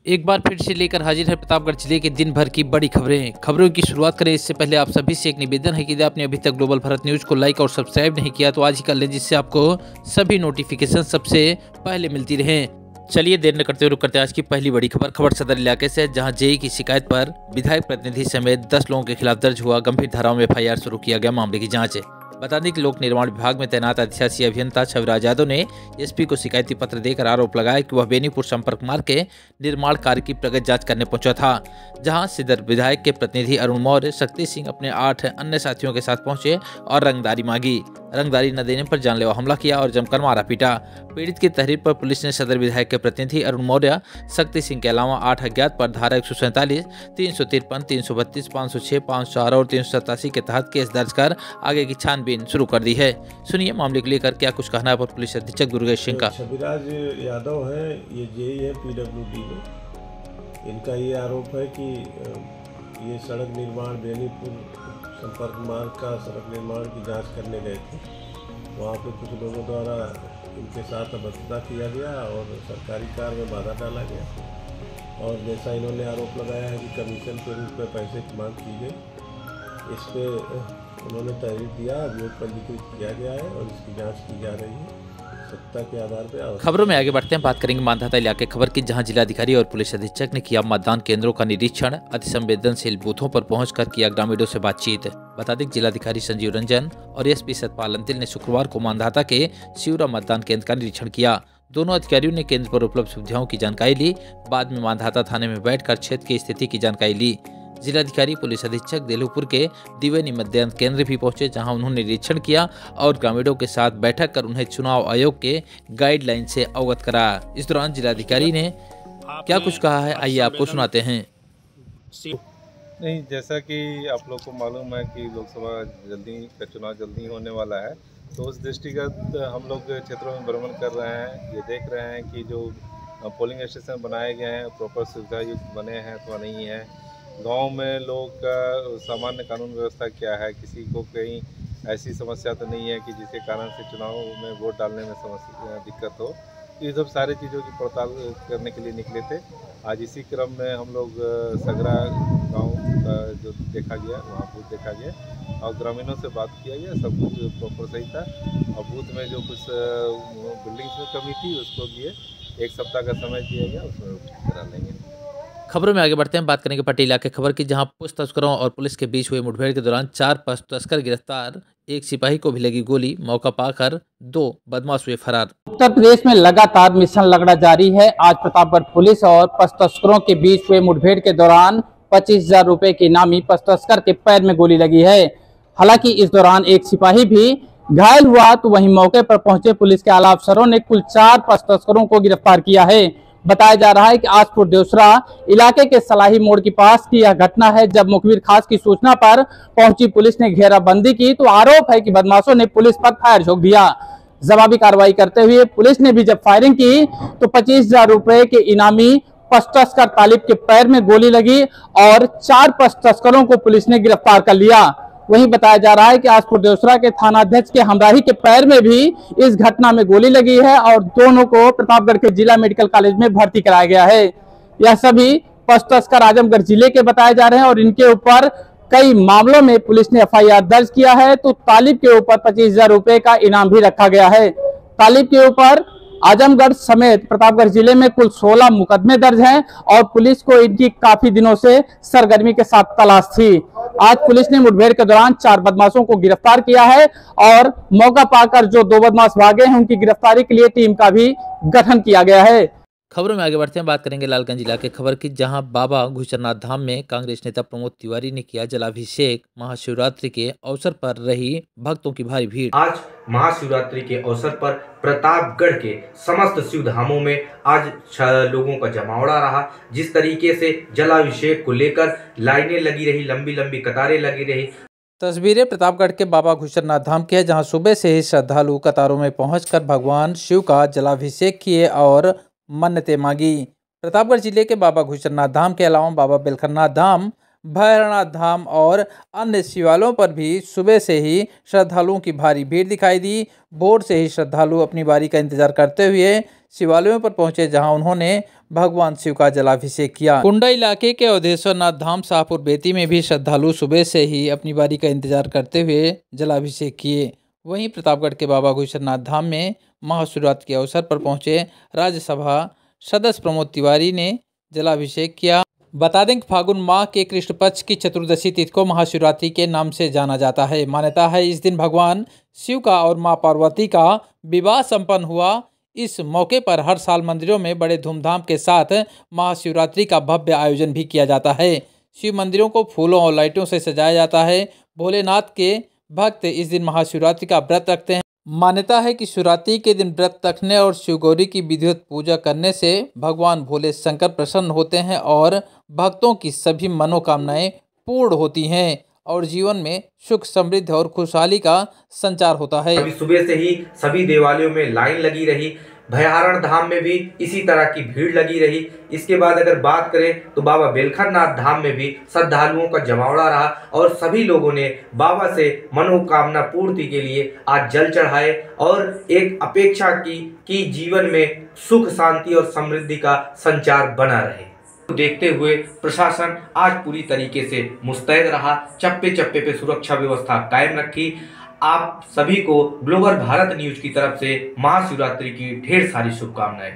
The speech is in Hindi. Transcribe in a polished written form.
एक बार फिर से लेकर हाजिर है प्रतापगढ़ जिले के दिन भर की बड़ी खबरों की शुरुआत करें इससे पहले आप सभी से एक निवेदन है कि यदि आपने अभी तक ग्लोबल भारत न्यूज को लाइक और सब्सक्राइब नहीं किया तो आज ही कर लें, जिससे आपको सभी नोटिफिकेशन सबसे पहले मिलती रहे। चलिए देर न करते हुए रुक करते आज की पहली बड़ी खबर सदर इलाके से, जहां जेई की शिकायत पर विधायक प्रतिनिधि समेत 10 लोगों के खिलाफ दर्ज हुआ गंभीर धाराओं में FIR शुरू किया गया। मामले की जांच बता दें कि लोक निर्माण विभाग में तैनात अधिशासी अभियंता छविराज यादव ने SP को शिकायती पत्र देकर आरोप लगाया कि वह बेनीपुर संपर्क मार्ग के निर्माण कार्य की प्रगति जांच करने पहुंचा था, जहां सदर विधायक के प्रतिनिधि अरुण मौर्य शक्ति सिंह अपने 8 अन्य साथियों के साथ पहुंचे और रंगदारी मांगी। रंगदारी न देने पर जानलेवा हमला किया और जमकर मारा पीटा। पीड़ित की तहरीर पर पुलिस ने सदर विधायक के प्रतिनिधि अरुण मौर्य, शक्ति सिंह के अलावा 8 अज्ञात पर धारा 147, 353, 332, 506, 504 और 387 के तहत केस दर्ज कर आगे की छानबीन शुरू कर दी है। सुनिए मामले को लेकर क्या कुछ कहना है पर पुलिस अधीक्षक दुर्गेश सिंह का। छविराज यादव है, ये जेई है PWD में। इनका ये आरोप है कि ये सड़क निर्माण बेनीपुर संपर्क मार्ग का सड़क निर्माण की जांच करने गए थे। वहाँ पे कुछ लोगों द्वारा इनके साथ अभद्रता किया गया और सरकारी कार्य में बाधा डाला गया। और जैसा इन्होंने आरोप लगाया है कि कमीशन के रूप में पैसे की मांग की गई, इस पे उन्होंने तहरीर दिया, अभियोग पंजीकृत किया गया है और इसकी जांच की जा रही है सत्ता के आधार पर। खबरों में आगे बढ़ते हैं, बात करेंगे मानधाता इलाके खबर की, जहां जिलाधिकारी और पुलिस अधीक्षक ने किया मतदान केंद्रों का निरीक्षण। अति संवेदनशील बूथों पर पहुंचकर किया ग्रामीणों से बातचीत। बता दें जिलाधिकारी संजीव रंजन और SP सतपाल अंतिल ने शुक्रवार को मानधाता के शिवरा मतदान केंद्र का निरीक्षण किया। दोनों अधिकारियों ने केंद्र पर उपलब्ध सुविधाओं की जानकारी ली। बाद में मानधाता थाने में बैठकर क्षेत्र की स्थिति की जानकारी ली। जिलाधिकारी पुलिस अधीक्षक देलूपुर के द्विवेदी मतदान केंद्र भी पहुंचे, जहां उन्होंने निरीक्षण किया और ग्रामीणों के साथ बैठक कर उन्हें चुनाव आयोग के गाइडलाइन से अवगत कराया। इस दौरान जिलाधिकारी ने क्या कुछ कहा है, आइए आपको सुनाते हैं। नहीं, जैसा कि आप लोग को मालूम है कि लोकसभा का चुनाव जल्दी होने वाला है, तो उस दृष्टिगत हम लोग क्षेत्रों में भ्रमण कर रहे हैं। ये देख रहे हैं कि जो पोलिंग स्टेशन बनाए गए हैं प्रॉपर सुविधा युक्त बने हैं अथवा नहीं है। गांव में लोग का सामान्य कानून व्यवस्था क्या है, किसी को कहीं ऐसी समस्या तो नहीं है कि जिसके कारण से चुनाव में वोट डालने में समस्या दिक्कत हो। तो ये सब सारी चीज़ों की पड़ताल करने के लिए निकले थे। आज इसी क्रम में हम लोग सगरा गांव का जो देखा गया, वहाँ बूथ देखा गया और ग्रामीणों से बात किया गया। सब कुछ प्रॉपर सही था और बूथ में जो कुछ बिल्डिंग्स में कमी थी उसको लिए 1 सप्ताह का समय दिया गया, उसमें ठीक करा लेंगे। खबरों में आगे बढ़ते हैं, बात करेंगे पट्टी इलाके खबर की, जहां पुलिस तस्करों और पुलिस के बीच हुए मुठभेड़ के दौरान 4 तस्कर गिरफ्तार, 1 सिपाही को भी लगी गोली। मौका पाकर 2 बदमाश हुए फरार। उत्तर प्रदेश में लगातार मिशन लगड़ा जारी है। आज प्रतापगढ़ पुलिस और पशु तस्करों के बीच हुए मुठभेड़ के दौरान 25,000 रुपए के इनामी पशु तस्कर के पैर में गोली लगी है। हालांकि इस दौरान 1 सिपाही भी घायल हुआ, तो वहीं मौके पर पहुंचे पुलिस के आला अफसरों ने कुल 4 पशु तस्करों को गिरफ्तार किया है। बताया जा रहा है कि आजपुर देवसरा इलाके के सलाही मोड़ के पास की यह घटना है, जब मुखबिर खास की सूचना पर पहुंची पुलिस ने घेराबंदी की, तो आरोप है कि बदमाशों ने पुलिस पर फायर झोंक दिया। जवाबी कार्रवाई करते हुए पुलिस ने भी जब फायरिंग की तो 25,000 रुपए के इनामी पशु तस्कर तालिब के पैर में गोली लगी और 4 पशु तस्करों को पुलिस ने गिरफ्तार कर लिया। वहीं बताया जा रहा है कि आजपुर देवसरा के थानाध्यक्ष के हमराही के पैर में भी इस घटना में गोली लगी है और दोनों को प्रतापगढ़ के जिला मेडिकल कॉलेज में भर्ती कराया गया है। यह सभी पशु तस्कर आजमगढ़ जिले के बताए जा रहे हैं और इनके ऊपर कई मामलों में पुलिस ने FIR दर्ज किया है। तो तालिब के ऊपर 25,000 रुपए का इनाम भी रखा गया है। तालिब के ऊपर आजमगढ़ समेत प्रतापगढ़ जिले में कुल 16 मुकदमे दर्ज हैं और पुलिस को इनकी काफी दिनों से सरगर्मी के साथ तलाश थी। आज पुलिस ने मुठभेड़ के दौरान 4 बदमाशों को गिरफ्तार किया है और मौका पाकर जो 2 बदमाश भागे हैं उनकी गिरफ्तारी के लिए टीम का भी गठन किया गया है। खबरों में आगे बढ़ते हैं, बात करेंगे लालगंज इलाके खबर की, जहां बाबा घुचरनाथ धाम में कांग्रेस नेता प्रमोद तिवारी ने किया जलाभिषेक। महाशिवरात्रि के अवसर पर रही भक्तों की भारी भीड़। आज महाशिवरात्रि के अवसर पर प्रतापगढ़ के समस्त शिव धामों में आज लोगों का जमावड़ा रहा। जिस तरीके से जलाभिषेक को लेकर लाइनें लगी रही, लंबी लंबी कतारें लगी रही। तस्वीरें प्रतापगढ़ के बाबा घुचरनाथ धाम की है, जहां सुबह से ही श्रद्धालु कतारों में पहुंचकर भगवान शिव का जलाभिषेक किए और मन्नतें मांगी। प्रतापगढ़ जिले के बाबा घुचरनाथ धाम के अलावा बाबा बेलखरनाथ धाम, भैरवनाथ धाम और अन्य शिवालयों पर भी सुबह से ही श्रद्धालुओं की भारी भीड़ दिखाई दी। भोर से ही श्रद्धालु अपनी बारी का इंतजार करते हुए शिवालयों पर पहुंचे, जहां उन्होंने भगवान शिव का जलाभिषेक किया। कुंडा इलाके के अवधेश्वर नाथ धाम शाहपुर बेती में भी श्रद्धालु सुबह से ही अपनी बारी का इंतजार करते हुए जलाभिषेक किए। वहीं प्रतापगढ़ के बाबा गुईश्वरनाथ धाम में महाशिवरात्रि के अवसर पर पहुंचे राज्यसभा सदस्य प्रमोद तिवारी ने जलाभिषेक किया। बता दें कि फागुन माह के कृष्ण पक्ष की चतुर्दशी तिथि को महाशिवरात्रि के नाम से जाना जाता है। मान्यता है इस दिन भगवान शिव का और मां पार्वती का विवाह संपन्न हुआ। इस मौके पर हर साल मंदिरों में बड़े धूमधाम के साथ महाशिवरात्रि का भव्य आयोजन भी किया जाता है। शिव मंदिरों को फूलों और लाइटों से सजाया जाता है। भोलेनाथ के भक्त इस दिन महाशिवरात्रि का व्रत रखते हैं। मान्यता है कि शिवरात्रि के दिन व्रत रखने और शिवगौरी की विधिवत पूजा करने से भगवान भोले शंकर प्रसन्न होते हैं और भक्तों की सभी मनोकामनाएं पूर्ण होती हैं और जीवन में सुख समृद्धि और खुशहाली का संचार होता है। अभी सुबह से ही सभी देवालयों में लाइन लगी रही। भैरवनाथ धाम में भी इसी तरह की भीड़ लगी रही। इसके बाद अगर बात करें तो बाबा बेलखरनाथ धाम में भी श्रद्धालुओं का जमावड़ा रहा और सभी लोगों ने बाबा से मनोकामना पूर्ति के लिए आज जल चढ़ाए और एक अपेक्षा की कि जीवन में सुख शांति और समृद्धि का संचार बना रहे। देखते हुए प्रशासन आज पूरी तरीके से मुस्तैद रहा, चप्पे चप्पे पे सुरक्षा व्यवस्था कायम रखी। आप सभी को ग्लोबल भारत न्यूज की तरफ से महाशिवरात्रि की ढेर सारी शुभकामनाएं।